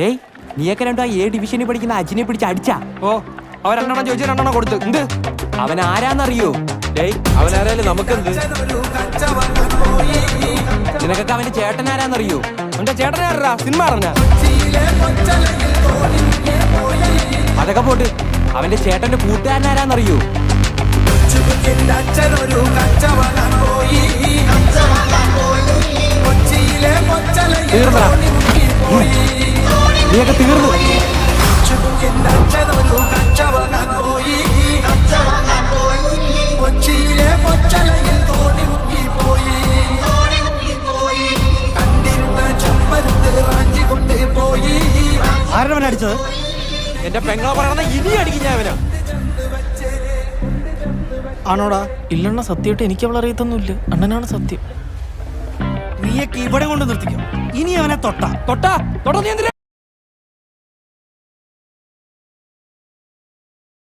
ഏയ് നീയൊക്കെ രണ്ടോ A ഡിവിഷനിൽ പഠിക്കുന്ന അജിനെ പിടിച്ച് അടിച്ചാ? ഓ അവർ 2 എണ്ണം ചോദിച്ചു 2 എണ്ണം കൊടുത്ത്. എന്ത് അവൻ ആരാന്നറിയോ? ഡേയ് അവനാരായാലും നമുക്കെന്ത്? നിനക്കൊക്കെ അവന്റെ ചേട്ടൻ ആരാന്നറിയോ? എന്റെ ചേട്ടനാരാ? സിനിമ അറിഞ്ഞ അതൊക്കെ പോട്ട് അവന്റെ ചേട്ടന്റെ കൂട്ടുകാരൻ ആരാന്നറിയോ? തീർന്നടാ, നീയൊക്കെ തീർന്നു. ആരവൻ അടിച്ചത്? എന്റെ പെങ്ങളെ പറയണ ഇനി അടിക്കും ഞാൻ അവനാ. ആണോടാ? ഇല്ലണ്ണ, സത്യമായിട്ട് എനിക്ക് അവളെ അറിയത്തൊന്നുമില്ല. അണ്ണനാണ് സത്യം. നീയൊക്കെ ഇവിടെ കൊണ്ട് നിർത്തിക്കോ. ഇനി അവനെ തൊട്ടാ തൊട്ടാ നീ എന്തിനാ